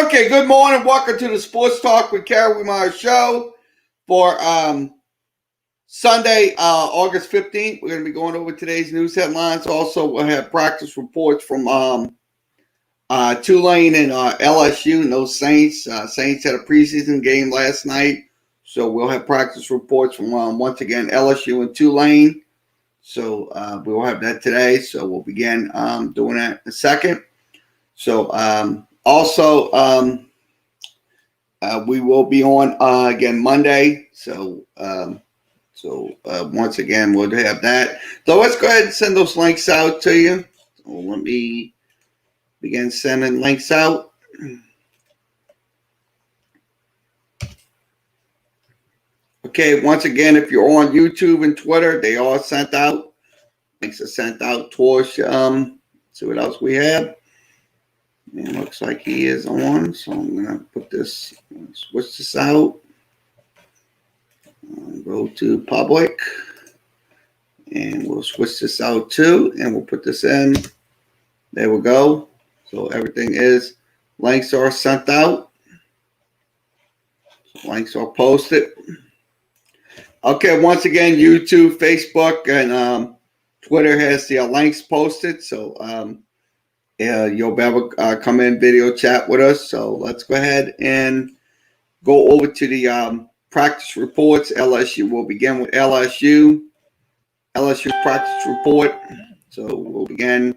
Okay, good morning. Welcome to the Sports Talk with Kerry, wehmeyer show for Sunday, August 15th. We're going to be going over today's news headlines. Also, we'll have practice reports from Tulane and LSU and those Saints. Saints had a preseason game last night, so we'll have practice reports from, once again, LSU and Tulane. So we will have that today. So we'll begin doing that in a second. So also, we will be on again Monday. So once again, we'll have that. So let's go ahead and send those links out to you. So let me begin sending links out. Okay, once again, if you're on YouTube and Twitter, they are sent out. Links are sent out towards see what else we have. It looks like he is on, so I'm gonna put this, switch this out. Go to public, and we'll switch this out too, and we'll put this in. There we go. So everything is, links are sent out. So links are posted. Okay, once again, YouTube, Facebook, and Twitter has the links posted. So you'll be able to come in video chat with us. So let's go ahead and go over to the practice reports. LSU, we'll begin with LSU practice report. So we'll begin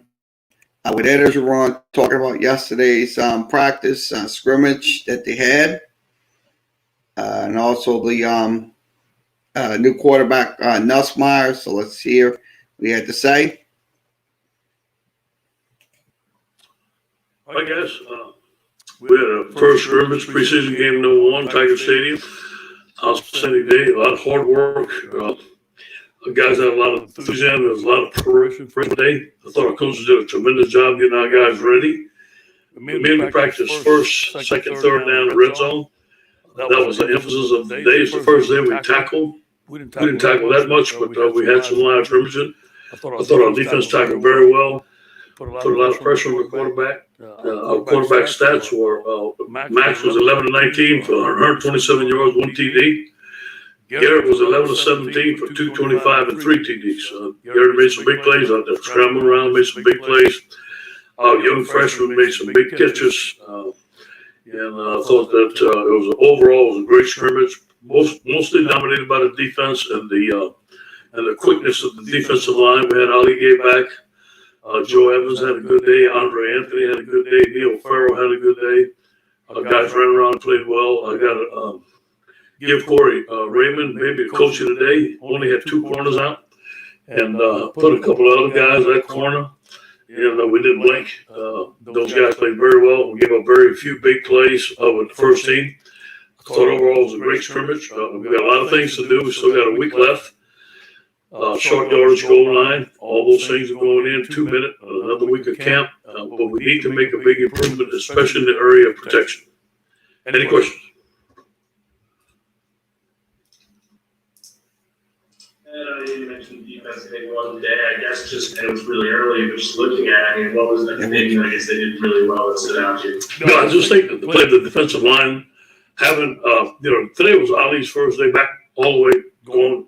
with Ed Orgeron talking about yesterday's practice scrimmage that they had. And also the new quarterback, Nussmeier. So let's hear what he had to say. Hi guys, we had a first scrimmage preseason game #1, Tiger Stadium. Outstanding day, a lot of hard work. The guys had a lot of enthusiasm. There was a lot of preparation for the day. I thought our coaches did a tremendous job getting our guys ready. We mainly practiced first, second, third down, the red zone. That was the emphasis of the day. It's the first day we tackled. We didn't tackle that much, but we had some live scrimmaging. I thought our defense tackled very well. Put a lot of pressure on the quarterback. Our quarterback stats were Max was 11 of 19 for 127 yards, 1 TD. Garrett was 11 of 17 for 225 and 3 TDs. Garrett made some big plays out there, scrambling around, made some big plays. Our young freshman made some big catches, and I thought that overall it was a great scrimmage, mostly dominated by the defense and the quickness of the defensive line. We had Ali Gay back. Joe Evans had a good day. Andre Anthony had a good day. Neil Farrell had a good day. Guys ran around and played well. I got to give Corey Raymond maybe the coach of the day. Only had 2 corners out, and put a couple of other guys at corner. And we didn't blink. Those guys played very well. We gave up very few big plays with the first team. I thought overall it was a great scrimmage. We've got a lot of things to do. We still got a week left. Short yardage goal line, all those things are going in. 2 minutes, another week of camp. But we need to make a big improvement, especially in the area of protection. Any questions? You mentioned defense being one today. I guess just it was really early, but just looking at it, what was the thing I guess they did really well that stood out to you? No, I just think that the defensive line having, today was Ali's first day back all the way going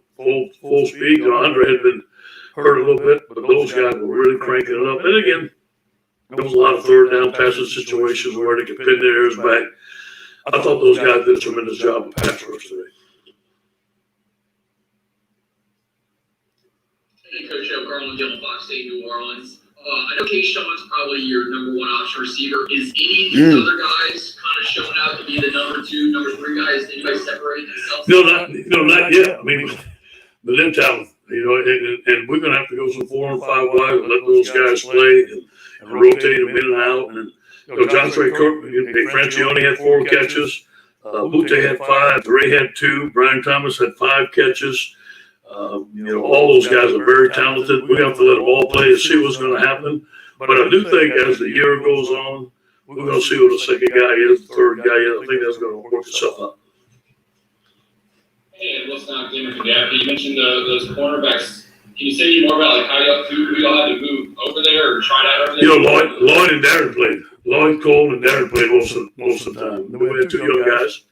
full speed. Andre had been hurt a little bit, but those guys were really cranking it up. And again, there was a lot of third down passing situations where they could pin their ears back. I thought those guys did a tremendous job of pass rush today. Hey, Coach Joe Garland, Yellow Fox State, New Orleans. I know K-Sean's probably your #1 option receiver. Is any of these other guys kind of showing out to be the #2, #3 guys? Anybody separate themselves? Not yet. I mean, but then talent, and we're going to have to go some 4 and 5 wide and let those guys play and rotate them in and out. And John Francione had 4 catches. Butte had 5. Ray had 2. Brian Thomas had 5 catches. All those guys are very talented. We have to let them all play and see what's going to happen. But I do think as the year goes on, we're going to see what the second guy is, the third guy is. I think that's going to work itself out. Hey, let's not get into that. You mentioned those cornerbacks. Can you say more about like who y'all had to move over there or try out over there? Lloyd and Darren played. Lloyd Cole and Darren played most of the time. Then we had two young guys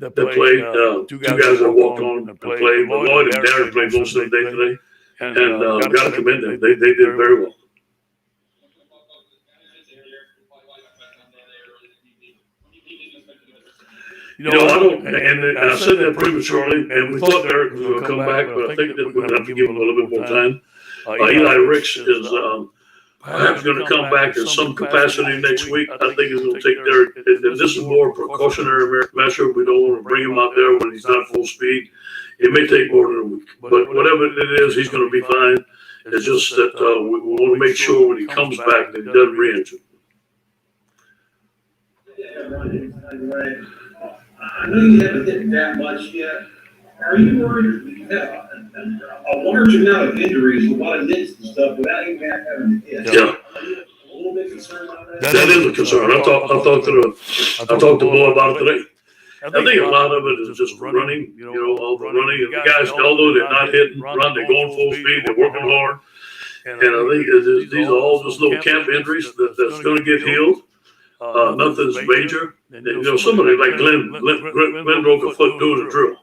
that played, two guys that walked on and played, but Lloyd and Darren played most of the day today, and got to commend them. They did very well. I don't, and I said that prematurely, and we thought Derek was going to come back, but I think that we're going to have to give him a little bit more time. Eli Ricks is perhaps going to come back in some capacity next week. I think he's going to take Derek, and this is more a precautionary measure. We don't want to bring him out there when he's not full speed. It may take more than a week, but whatever it is, he's going to be fine. It's just that we want to make sure when he comes back that he doesn't re-injure. I know you haven't hit that much yet. Are you worried? You have a large amount of injuries, a lot of nicks and stuff, without even having to hit. Yeah. Are you a little bit concerned about that? That is a concern. I talked to Bo about it today. I think a lot of it is just running, all the running. And the guys, although they're not hitting run, they're going full speed, they're working hard. And I think these are all just little camp injuries that's going to get healed. Nothing's major. And, somebody like Glenn broke a foot doing a drill.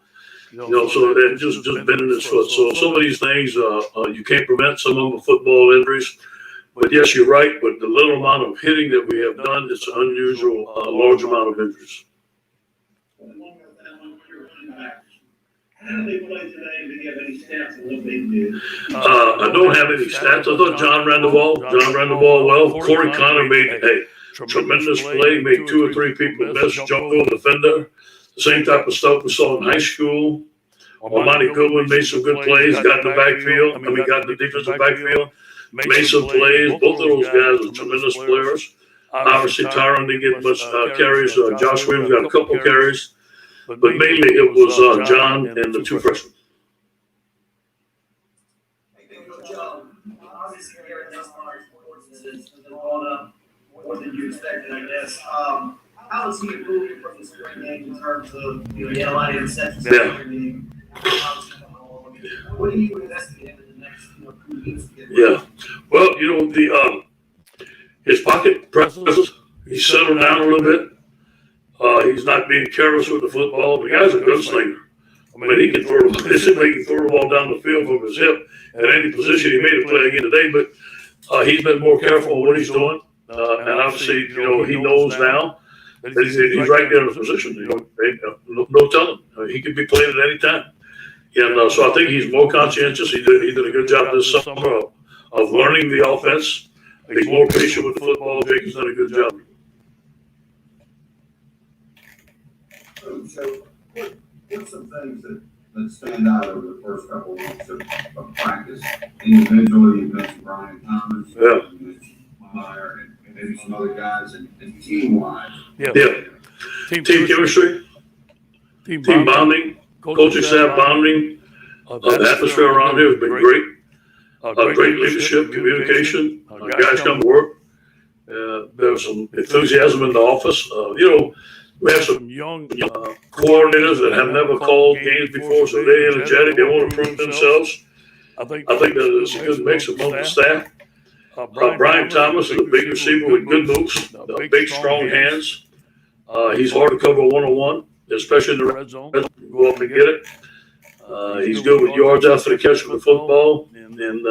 So they're just bending his foot. So some of these things you can't prevent. Some of them are football injuries. But yes, you're right. But the little amount of hitting that we have done, it's an unusual large amount of injuries. How did they play today? Do you have any stats on what they did? I don't have any stats. I thought John ran the ball. Well. Corey Connor made a tremendous play, made 2 or 3 people miss, jumped over the defender. The same type of stuff we saw in high school. Armani Goodwin made some good plays, got in the backfield. Got in the defensive backfield, made some plays. Both of those guys are tremendous players. Obviously, Tyron didn't get much carries. Josh Williams got a couple carries. But mainly it was John and the 2 freshmen. Obviously, here at Dustmar Sports has gone up more than you expected, I guess. How is he improving from the spring game in terms of, he had a lot of interceptions in the game. What are you investing in the next, 2 weeks to get ready? Yeah. Well, his pocket presence, he's settled down a little bit. He's not being careless with the football. The guy's a gunslinger. He can throw the ball down the field from his hip at any position. He made a play again today, but he's been more careful with what he's doing. And obviously, he knows now that he's right there in the position. No telling. He could be playing at any time. And so I think he's more conscientious. He did a good job this summer of learning the offense. He's more patient with the football. Jacob's done a good job. So what's some things that stand out over the first couple of weeks of practice? Individually, you mentioned Brian Thomas, you mentioned Wehmeyer, and maybe some other guys, and team-wise. Team chemistry, team bonding, coaching staff bonding. The atmosphere around here has been great. Great leadership, communication. Guys come to work. There's some enthusiasm in the office. We have some young coordinators that have never called games before, so they're energetic. They want to prove themselves. I think that it's a good mix among the staff. Brian Thomas is a big receiver with good moves, big, strong hands. He's hard to cover one-on-one, especially in the red zone. Go up and get it. He's good with yards after the catch of the football, and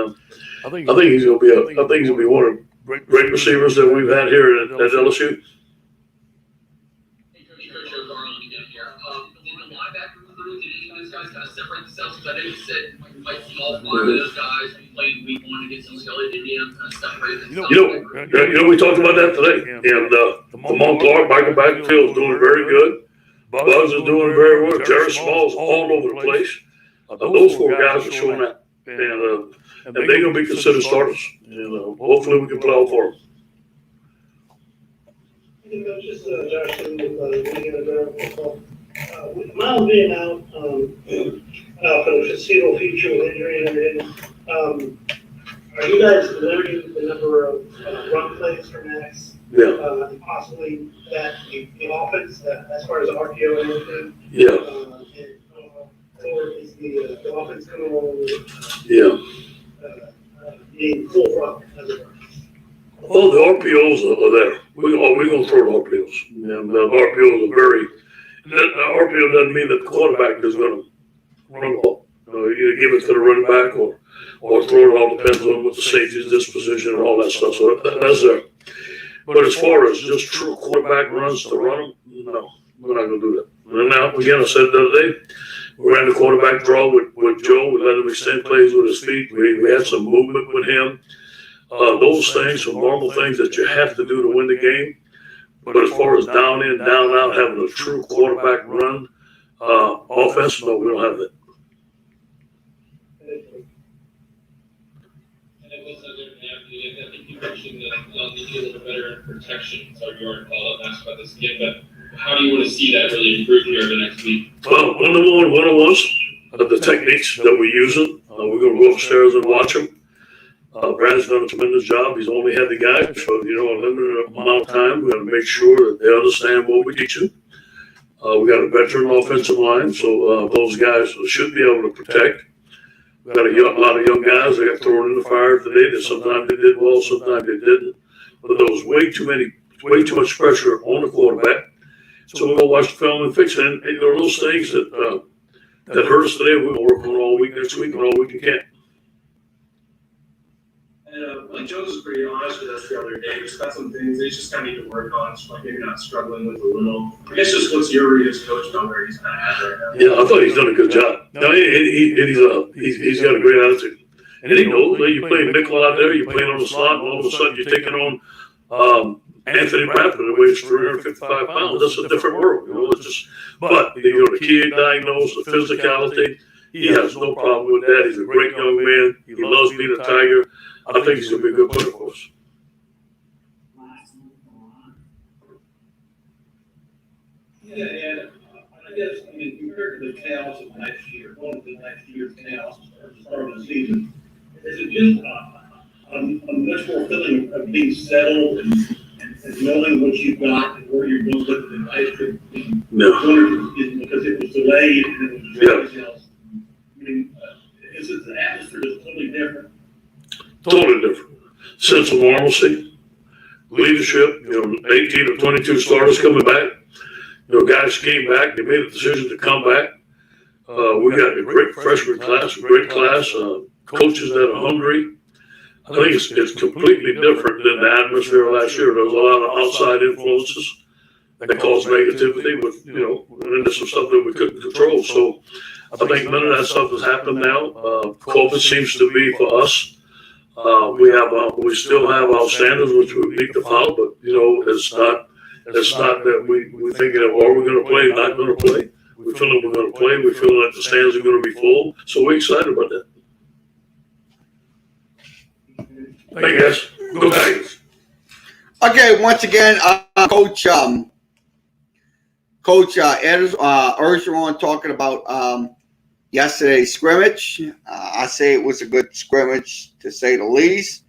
I think he's going to be one of the great receivers that we've had here at LSU. Separate themselves, because I know you said you might see all 5 of those guys playing week 1 against UCLA, Indiana, kind of separate themselves. We talked about that today. And Lamont Clark, Michael Backfield is doing very good. Buzz is doing very well. Jerry Small's all over the place. Those 4 guys are showing that. And they're going to be considered starters. And hopefully we can play all 4 of them. Just Josh with Indiana Football. Miles being out for the foreseeable future with injury and everything, are you guys limiting the number of run plays for Max? And possibly that the offense, as far as the RPO and everything? Or is the offense coming along with being full front, as it were? Well, the RPOs are there. we're going to throw the RPOs. And the RPOs are very, RPO doesn't mean that the quarterback is going to run the ball. Either give it to the running back or throw it. All depends on what the safety's disposition and all that stuff. So that's there. But as far as just true quarterback runs to run them, no, we're not going to do that. And now, again, I said the other day, we ran the quarterback draw with Joe. We let him extend plays with his feet. We had some movement with him. Those things are normal things that you have to do to win the game. But as far as down in, down out, having a true quarterback run offense, no, we don't have that. I think you mentioned that you'll need a little better in protection. So you already followed up and asked about this again, but how do you want to see that really improve here the next week? Well, one-on-ones, the techniques that we're using, we're going to go upstairs and watch them. Brad's done a tremendous job. He's only had the guys for, a limited amount of time. We got to make sure that they understand what we teach them. We got a veteran offensive line, so those guys should be able to protect. We got a lot of young guys that got thrown in the fire today that sometimes they did well, sometimes they didn't. But there was way too much pressure on the quarterback. So we're going to watch the film and fix it. And there are those things that hurt us today. We're going to work on all week next week and all week again. And like Jones was pretty honest with us the other day. He's got some things they just kind of need to work on. So like maybe not struggling with a little. I guess just what's your read as coach about where he's kind of at right now? Yeah, I thought he's done a good job. No, he's got a great attitude. And he knows that you play nickel out there, you're playing on the slot, and all of a sudden you're taking on Anthony Bradford, who weighs 355 pounds. That's a different world, It's just, but the kid diagnosed, the physicality. He has no problem with that. He's a great young man. He loves being a Tiger. I think he's going to be a good player for us. Yeah, and I guess, compared to the chaos of last year, one of the last year's chaos at the start of the season, is it just a much more feeling of being settled and knowing what you've got and where you're going with it than last year? No. Because it was delayed and it was everything else. Is it the atmosphere is totally different? Totally different. Sense of normalcy, leadership, 18 or 22 starters coming back. Guys came back, they made a decision to come back. We got a great freshman class, a great class, coaches that are hungry. I think it's completely different than the atmosphere last year. There was a lot of outside influences that caused negativity with, and there's some stuff that we couldn't control. So I think none of that stuff has happened now. COVID seems to be for us. We still have our standards, which we need to follow, but it's not that we're thinking of, are we going to play, not going to play. We feel like we're going to play. We feel like the stands are going to be full. So we're excited about that. Thank you, guys. Go Tigers. Okay, once again, Coach Ed Ergeron talking about yesterday's scrimmage. I say it was a good scrimmage, to say the least,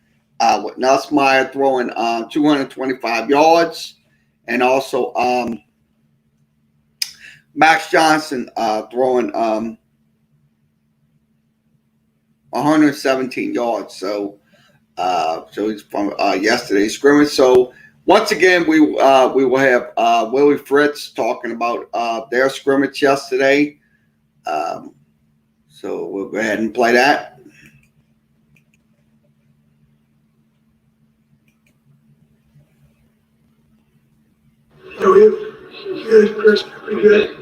with Nussmeier throwing 225 yards, and also Max Johnson throwing 117 yards. So he's from yesterday's scrimmage. So once again, we will have Willie Fritz talking about their scrimmage yesterday. So we'll go ahead and play that. Good, Chris. Pretty good.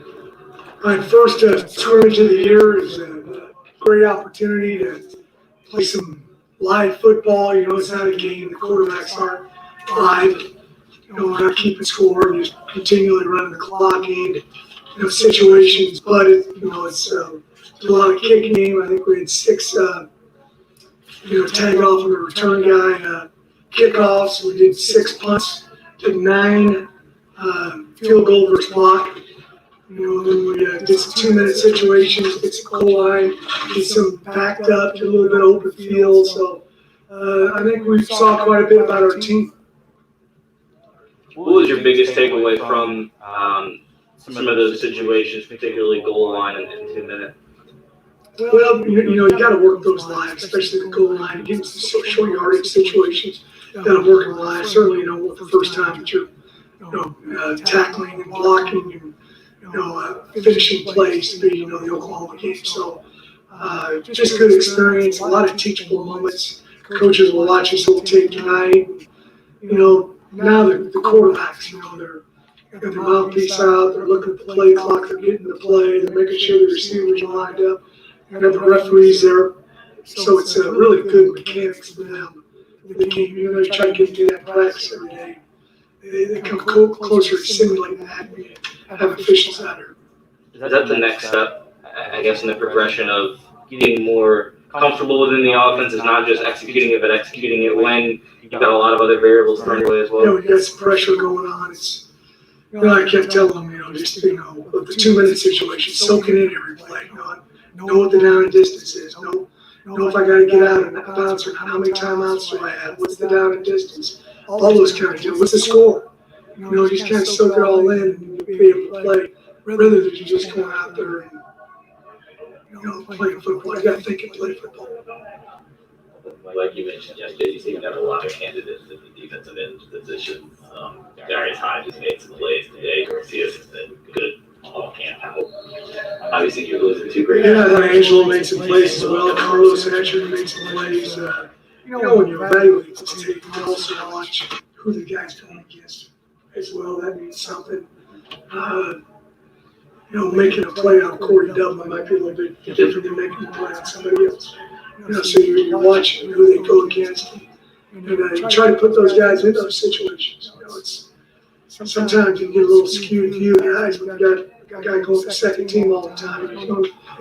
My first scrimmage of the year is a great opportunity to play some live football. It's not a game. The quarterbacks aren't live. We're not keeping score and just continually running the clock in, situations. But it's a lot of kick game. I think we had 6, tag off of a return guy, kickoffs. We did 6 punts, did 9 field goal versus block. Then we did some 2-minute situations, did some goal line, did some backed up, did a little bit of open field. So I think we saw quite a bit about our team. What was your biggest takeaway from some of those situations, particularly goal line and 2-minute? Well, you got to work those lines, especially the goal line, get some short yardage situations. that'll work in life. Certainly, the first time that you're, tackling and blocking and, finishing plays to be, the Oklahoma game. So, just good experience, a lot of teachable moments. Coaches will watch this whole tape tonight. Now the quarterbacks, they're got their mouthpiece out, they're looking at the play clock, they're getting the play, they're making sure the receivers are lined up, and have the referees there. So it's a really good mechanics for them. They can't, they try to get to that practice every day. They come closer to simulating that and have officials out there. Is that the next step, I guess, in the progression of getting more comfortable within the offense? Is not just executing it, but executing it when you've got a lot of other variables thrown your way as well? We've got some pressure going on. It's, I kept telling them, just, with the 2-minute situation, soaking in every play, know what the down and distance is, know if I got to get out and bounce or how many timeouts do I have, what's the down and distance, all those kind of things. What's the score? Just kind of soak it all in and be able to play rather than just going out there and, playing football. You got to think and play football. Like you mentioned yesterday, you see you got a lot of candidates in the defensive end position. Darius Hodges made some plays today. Garcia's has been good all camp. Obviously, you're losing 2 great. Yeah, Angelo made some plays as well. Carlos actually made some plays. When you evaluate this tape, you also watch who the guy's going against as well. That means something. Making a play on Corey Dublin might be a little bit different than making a play on somebody else. So you're watching who they go against, and you try to put those guys in those situations. It's sometimes you get a little skewed view of guys when you got a guy going for second team all the time.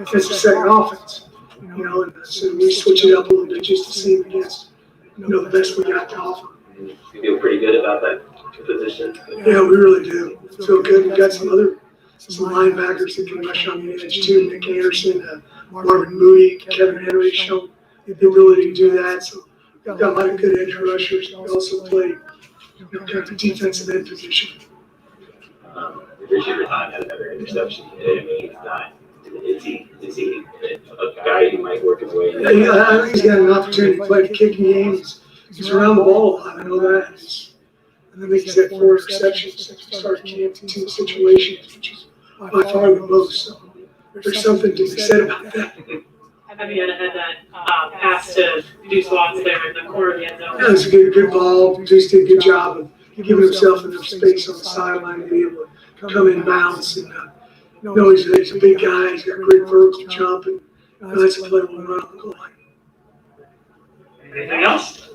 It's the second offense, and so we switch it up a little bit just to see him against, the best we got to offer. You feel pretty good about that position? Yeah, we really do. Feel good. We've got some linebackers that can rush on the edge too. Nick Anderson, Marvin Moody, Kevin Henry show the ability to do that. So we've got a lot of good edge rushers. We also play kind of defensive end position. Appreciate your time. Had another interception today. I mean, he's not. Is he a guy who might work his way in? Yeah, I think he's got an opportunity to play the kicking game. He's around the ball a lot. I know that. And I think he's had 4 interceptions since we started camp, 2 situations, which is by far the most. So there's something to be said about that. Have you had that pass to Deuce Watts there in the corner of the end zone? Yeah, it's a good ball. Deuce did a good job of giving himself enough space on the sideline to be able to come in and bounce. And he's a big guy. He's got great vertical jump, and that's a play we'll run on the goal line. Anything else?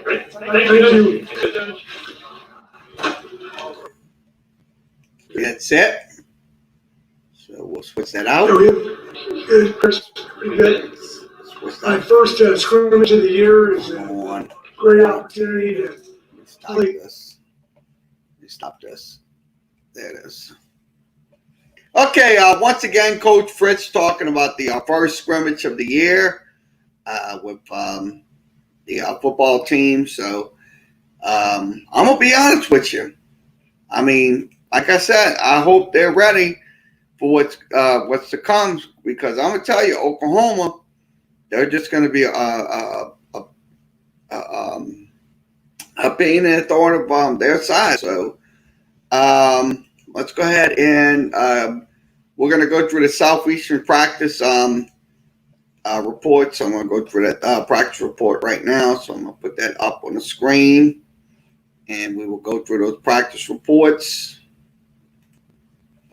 Great. Thank you. That's it. So we'll switch that out. Good, Chris. Pretty good. My first scrimmage of the year is a great opportunity to play. Stop this. There it is. Okay, once again, Coach Fritz talking about the first scrimmage of the year with the football team. So I'm going to be honest with you. I mean, like I said, I hope they're ready for what's to come, because I'm going to tell you, Oklahoma, they're just going to be a pain in the thorn of their size. So let's go ahead and we're going to go through the Southeastern practice report. So I'm going to go through that practice report right now. So I'm going to put that up on the screen, and we will go through those practice reports.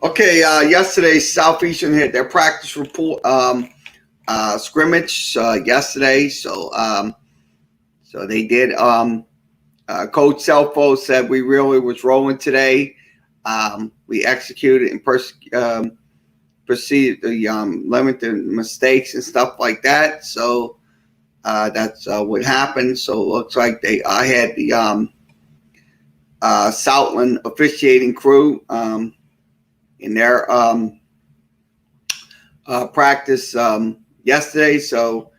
Okay, yesterday Southeastern had their practice report scrimmage yesterday. So they did. Coach Selfo said we really was rolling today. We executed and proceeded to limit the mistakes and stuff like that. So that's what happened. So it looks like I had the Southland officiating crew in their practice yesterday. So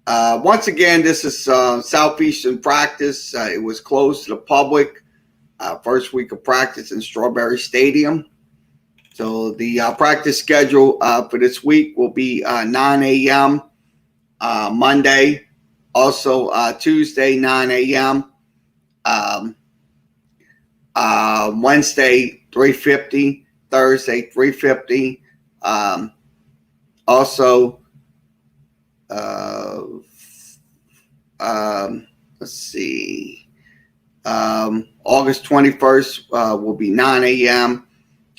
once again, this is Southeastern practice. It was closed to the public first week of practice in Strawberry Stadium. So the practice schedule for this week will be 9 a.m. Monday, Also, Tuesday, 9 a.m. Wednesday, 3:50. Thursday, 3:50. Also, let's see. August 21st will be 9 a.m.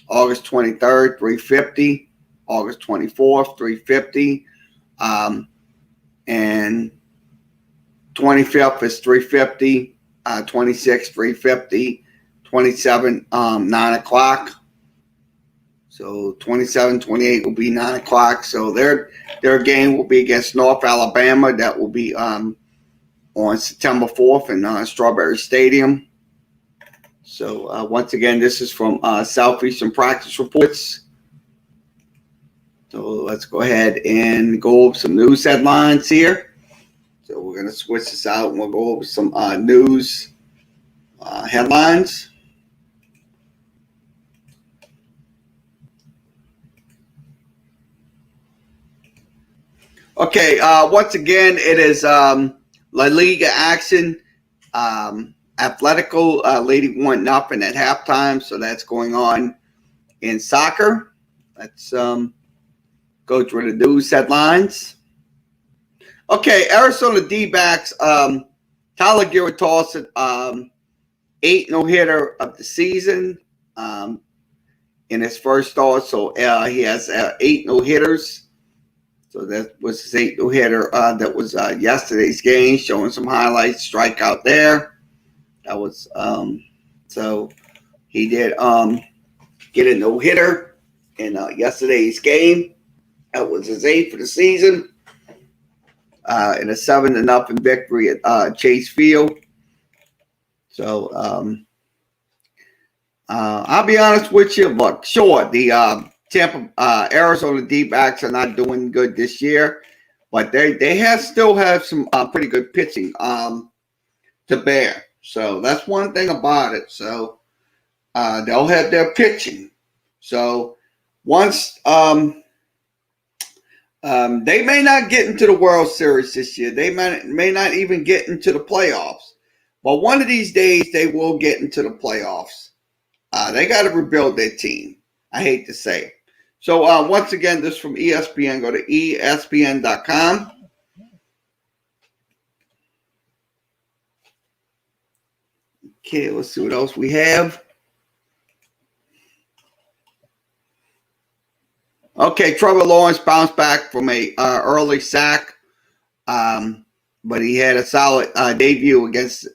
August 23rd, 3:50. August 24th, 3:50. And 25th is 3:50. 26th, 3:50. 27, 9 o'clock. So 27, 28 will be 9 o'clock. So their game will be against North Alabama. That will be on September 4th in Strawberry Stadium. So once again, this is from Southeastern Practice Reports. So let's go ahead and go over some news headlines here. So we're going to switch this out and we'll go over some news headlines. Okay, once again, it is La Liga action. Atletico leading 1-0 at halftime, so that's going on in soccer. Let's go through the news headlines. Okay, Arizona D-backs. Tyler Giratossi, 8 no-hitter of the season in his first start. So he has 8 no-hitters. So that was his 8 no-hitter. That was yesterday's game, showing some highlights. Strikeout there. That was so he did get a no-hitter in yesterday's game. That was his 8th for the season. In a 7-0 victory at Chase Field. So I'll be honest with you. Look, sure, the Arizona D-backs are not doing good this year, but they still have some pretty good pitching to bear. So that's one thing about it. So they'll have their pitching. So once they may not get into the World Series this year. They may not even get into the playoffs. But one of these days, they will get into the playoffs. They got to rebuild their team. I hate to say it. So once again, this is from ESPN. Go to ESPN.com. Okay, let's see what else we have. Okay, Trevor Lawrence bounced back from a early sack, but he had a solid debut against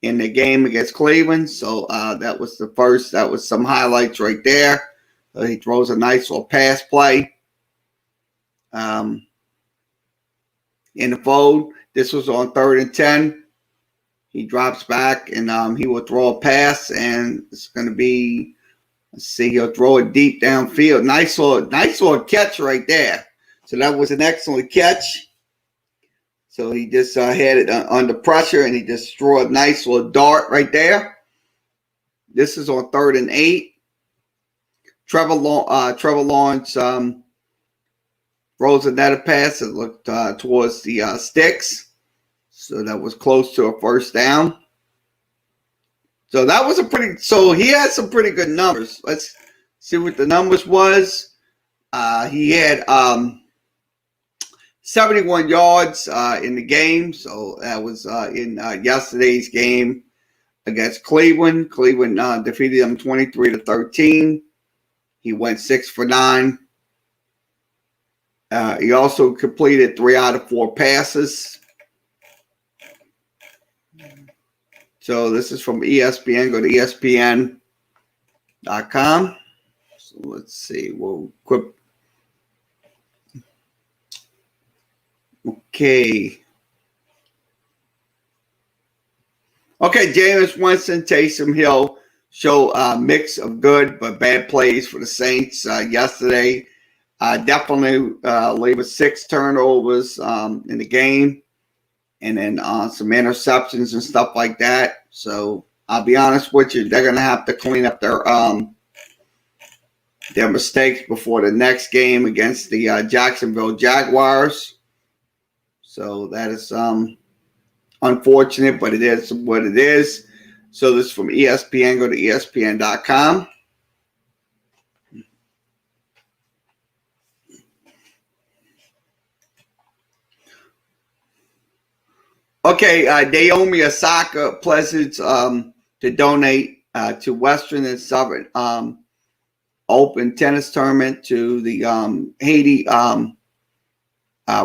in the game against Cleveland. So that was the first. That was some highlights right there. He throws a nice little pass play in the fold. This was on 3rd and 10. He drops back and he will throw a pass, and it's going to be. Let's see, he'll throw it deep downfield. Nice little catch right there. So that was an excellent catch. So he just had it under pressure, and he just threw a nice little dart right there. This is on 3rd and 8. Trevor Lawrence throws another pass that looked towards the sticks. So that was close to a first down. So that was so he had some pretty good numbers. Let's see what the numbers was. He had 71 yards in the game. So that was in yesterday's game against Cleveland. Cleveland defeated them 23-13. He went 6 for 9. He also completed 3 out of 4 passes. So this is from ESPN. Go to ESPN.com. So let's see. We'll equip. Okay. Okay, Jameis Winston, Taysom Hill show a mix of good but bad plays for the Saints yesterday. Definitely leave us 6 turnovers in the game. And then some interceptions and stuff like that. So I'll be honest with you, they're going to have to clean up their mistakes before the next game against the Jacksonville Jaguars. So that is unfortunate, but it is what it is. So this is from ESPN. Go to ESPN.com. Okay, Naomi Osaka pledges to donate to Western and Southern Open tennis tournament to the Haiti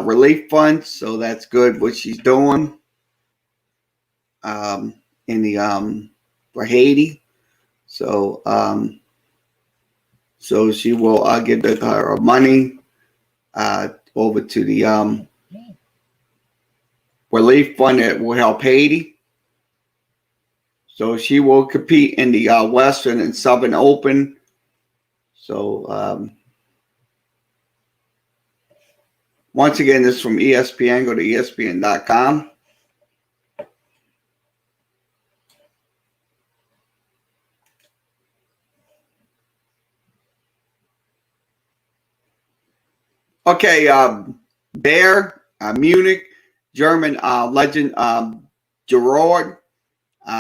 relief fund. So that's good what she's doing in the for Haiti. So so she will give her money over to the relief fund that will help Haiti. So she will compete in the Western and Southern Open. So once again, this is from ESPN. Go to ESPN.com. Okay, Bayer, Munich, German legend Gerard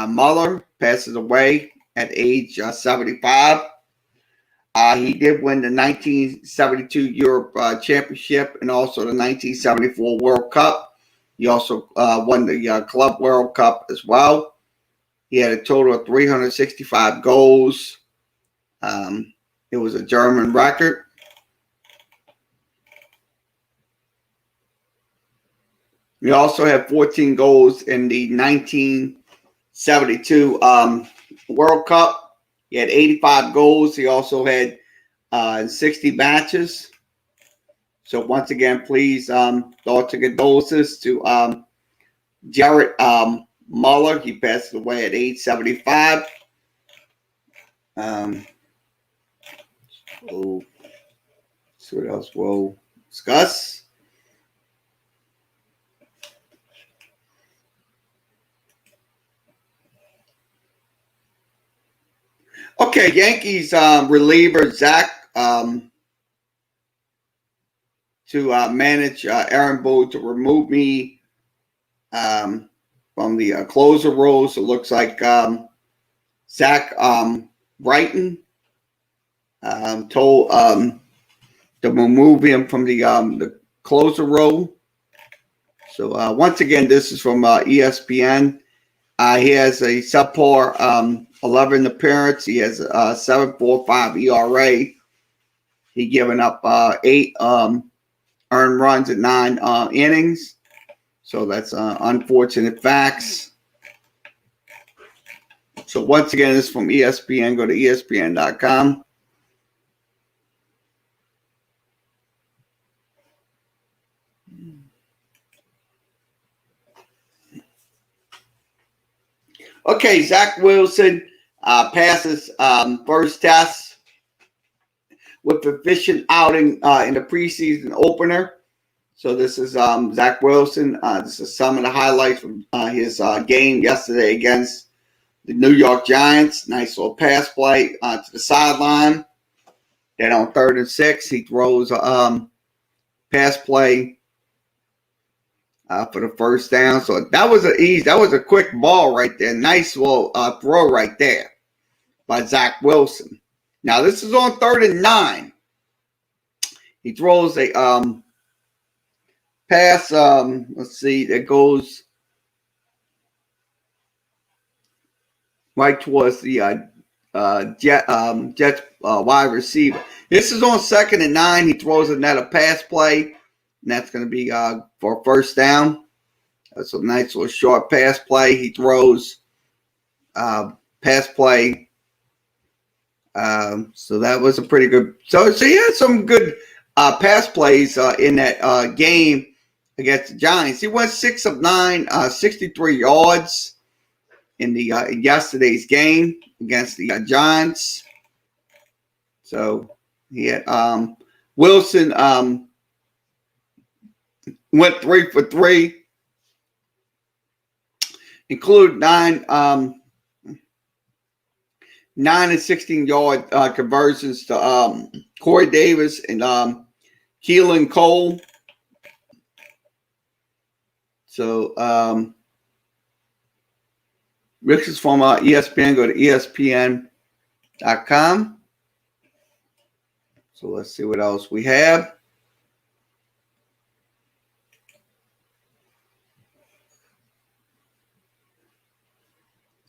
Muller passes away at age 75. He did win the 1972 Europe Championship and also the 1974 World Cup. He also won the Club World Cup as well. He had a total of 365 goals. It was a German record. He also had 14 goals in the 1972 World Cup. He had 85 goals. He also had 60 matches. So once again, please thoughts and condolences to Jared Muller. He passed away at age 75. So what else we'll discuss? Okay, Yankees reliever Zach to manage Aaron Boone to remove me from the closer role. So it looks like Zach Brighton told to remove him from the closer role. So once again, this is from ESPN. He has a subpar 11 appearance. He has a 7.45 ERA. He given up 8 earned runs in 9 innings. So that's unfortunate facts. So once again, this is from ESPN. Go to ESPN.com. Okay, Zach Wilson passes first test with efficient outing in the preseason opener. So this is Zach Wilson. This is some of the highlights from his game yesterday against the New York Giants. Nice little pass play to the sideline. Then on 3rd and 6, he throws a pass play for the first down. So that was a quick ball right there. Nice little throw right there by Zach Wilson. Now this is on 3rd and 9. He throws a pass. Let's see, that goes right towards the Jets wide receiver. This is on 2nd and 9. He throws another pass play, and that's going to be for first down. That's a nice little short pass play. He throws pass play. So that was a pretty good. So he had some good pass plays in that game against the Giants. He went 6 of 9, 63 yards in the yesterday's game against the Giants. So he had Wilson went 3 for 3, include 9 and 16-yard conversions to Corey Davis and Keelan Cole. So Rick is from ESPN. Go to ESPN.com. So let's see what else we have.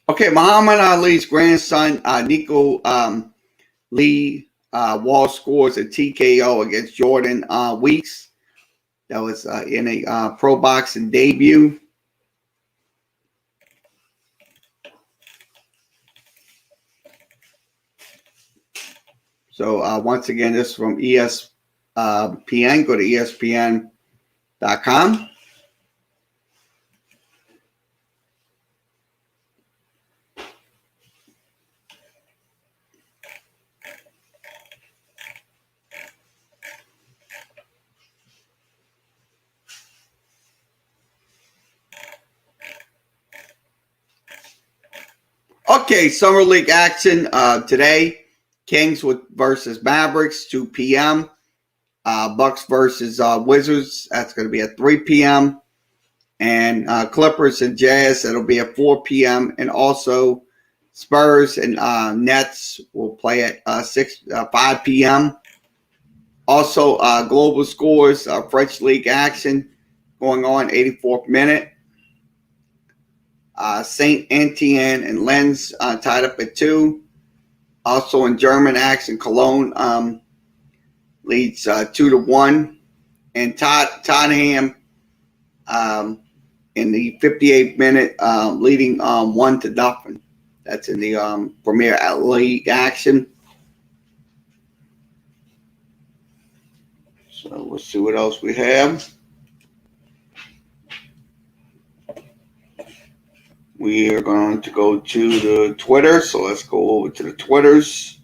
Okay, Muhammad Ali's grandson, Nico Lee Wall scores a TKO against Jordan Weeks. That was in a pro boxing debut. So once again, this is from ESPN. Go to ESPN.com. Okay, Summer League action today. Kings versus Mavericks, 2 p.m. Bucks versus Wizards, that's going to be at 3 p.m. And Clippers and Jazz, that'll be at 4 p.m. And also Spurs and Nets will play at 5 p.m. Also, global scores, French League action going on, 84th minute. Saint Etienne and Lens tied up at 2. Also in German action, Cologne leads 2-1, and Tottenham in the 58th minute leading 1-0. That's in the Premier League action. So let's see what else we have. We are going to go to the Twitter, so let's go over to the Twitters.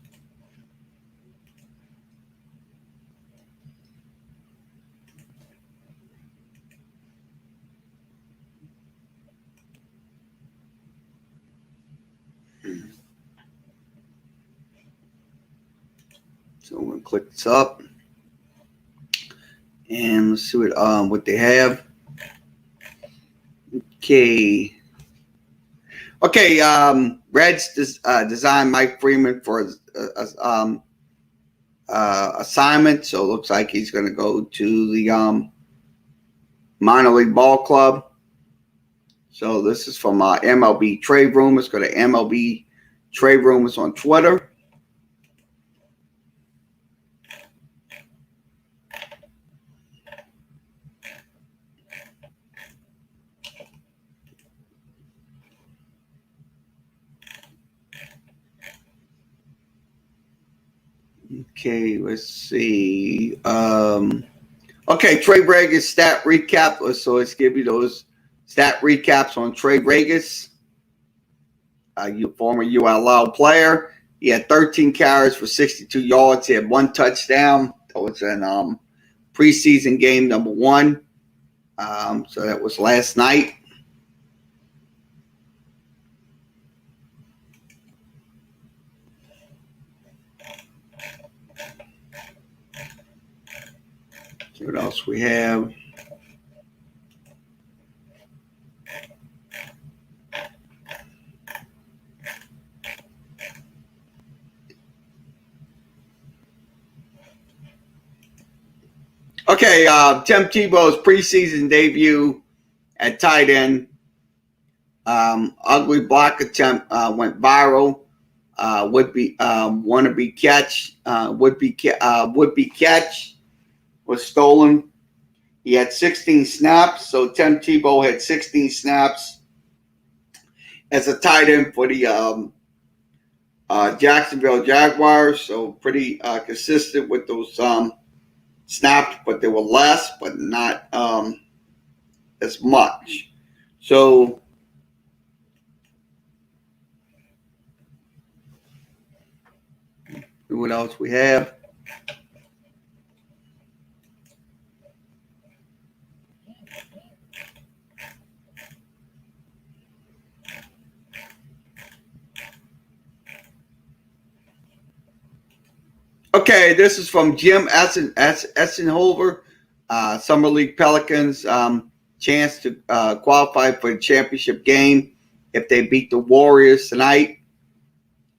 So I'm going to click this up, and let's see what they have. Okay, Reds designed Mike Freeman for his assignment, so it looks like he's going to go to the minor league ball club. So this is from MLB Trade Rumors. Go to MLB Trade Rumors on Twitter. Okay, let's see. Okay, Trey Ragas stat recap. So let's give you those stat recaps on Trey Ragas, former ULL player. He had 13 carries for 62 yards. He had 1 touchdown. That was in preseason game number 1. So that was last night. See what else we have. Okay, Tim Tebow's preseason debut at tight end. Ugly block attempt went viral. Would be catch was stolen. He had 16 snaps, so Tim Tebow had 16 snaps as a tight end for the Jacksonville Jaguars. So pretty consistent with those snaps, but they were less, but not as much. So what else we have? Okay, this is from Jim Essenhover, Summer League Pelicans. chance to qualify for the championship game if they beat the Warriors tonight.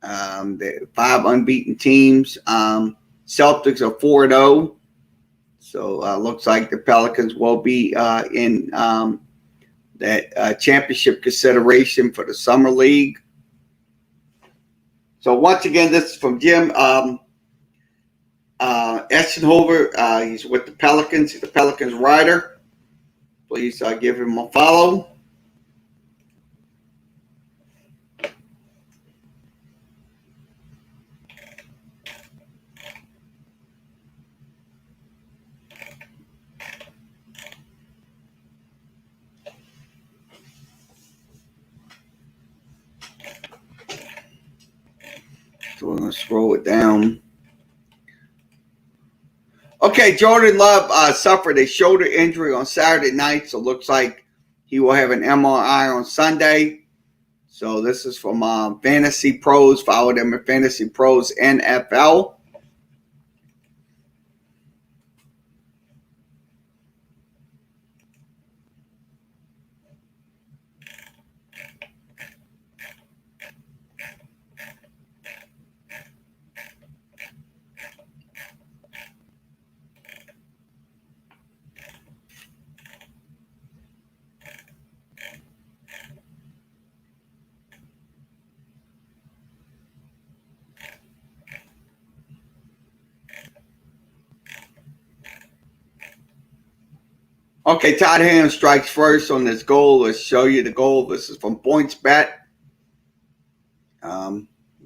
The 5 unbeaten teams. Celtics are 4-0. So looks like the Pelicans will be in that championship consideration for the Summer League. So once again, this is from Jim Eschenhofer. He's with the Pelicans. He's the Pelicans writer. Please give him a follow. So we're going to scroll it down. Okay, Jordan Love suffered a shoulder injury on Saturday night, so it looks like he will have an MRI on Sunday. So this is from Fantasy Pros. Follow them at Fantasy Pros NFL. Okay, Todd Ham strikes first on this goal. Let's show you the goal. This is from PointsBet.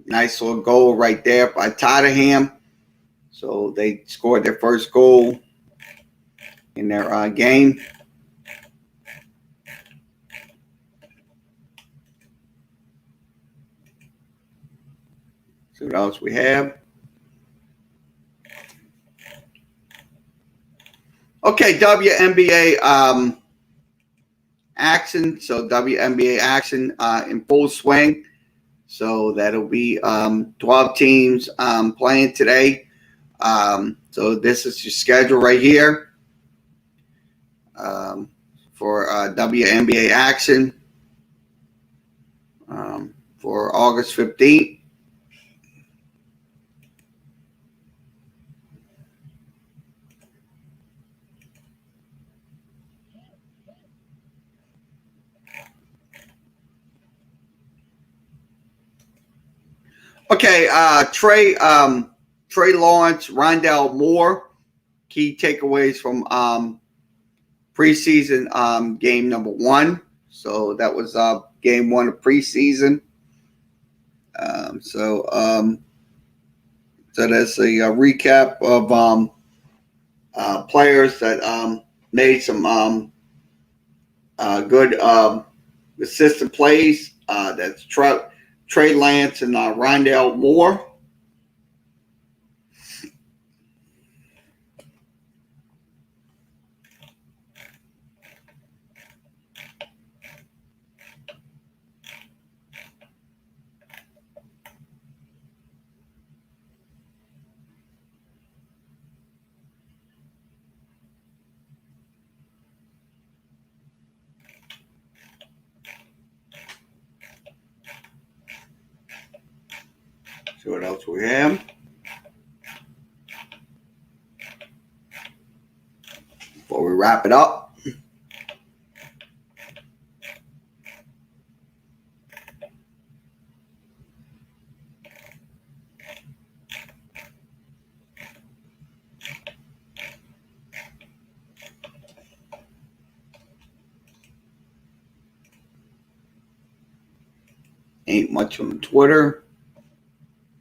Nice little goal right there by Tottenham. So they scored their first goal in their game. See what else we have. Okay, WNBA action. So WNBA action in full swing. So that'll be 12 teams playing today. So this is your schedule right here for WNBA action for August 15th. Okay, Trey Lawrence, Rondell Moore, key takeaways from preseason game number 1. So that was game 1 of preseason. So that's a recap of players that made some good assistant plays. That's Trey Lance and Rondell Moore. See what else we have. Before we wrap it up. Ain't much on Twitter.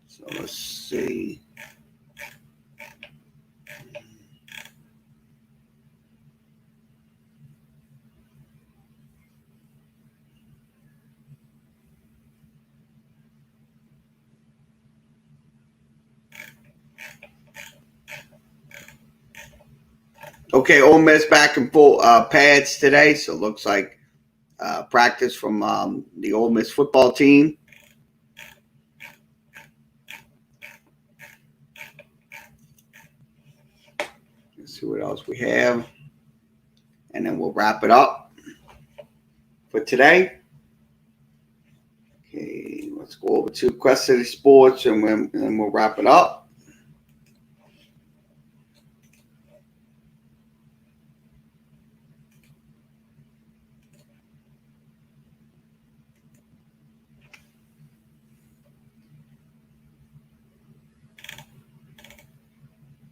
So let's see. Okay, Ole Miss back in full pads today. So it looks like practice from the Ole Miss football team. Let's see what else we have. And then we'll wrap it up. for today. Okay, let's go over to Quest City Sports and then we'll wrap it up.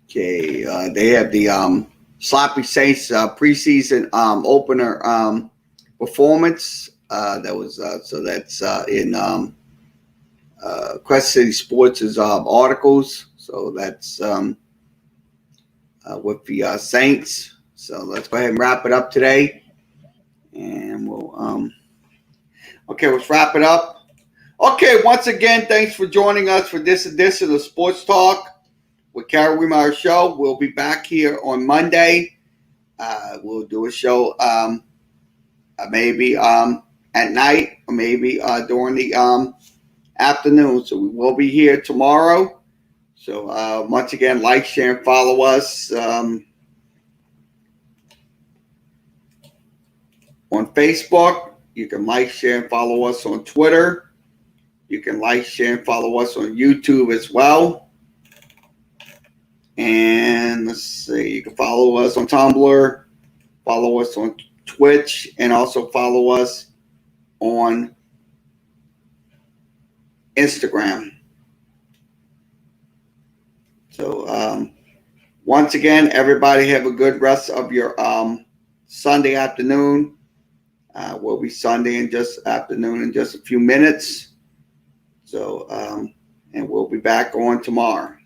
Okay, they have the Sloppy Saints preseason opener performance. That was so that's in Quest City Sports' articles. So that's with the Saints. So let's go ahead and wrap it up today, and we'll okay, let's wrap it up. Okay, once again, thanks for joining us for this edition of Sports Talk with Kerry Wehmeyer Show. We'll be back here on Monday. We'll do a show maybe at night or maybe during the afternoon. So we will be here tomorrow. So once again, like, share, and follow us on Facebook. You can like, share, and follow us on Twitter. You can like, share, and follow us on YouTube as well. And let's see, you can follow us on Tumblr, follow us on Twitch, and also follow us on Instagram. So once again, everybody have a good rest of your Sunday afternoon. We'll be Sunday in just afternoon in just a few minutes. So and we'll be back on tomorrow.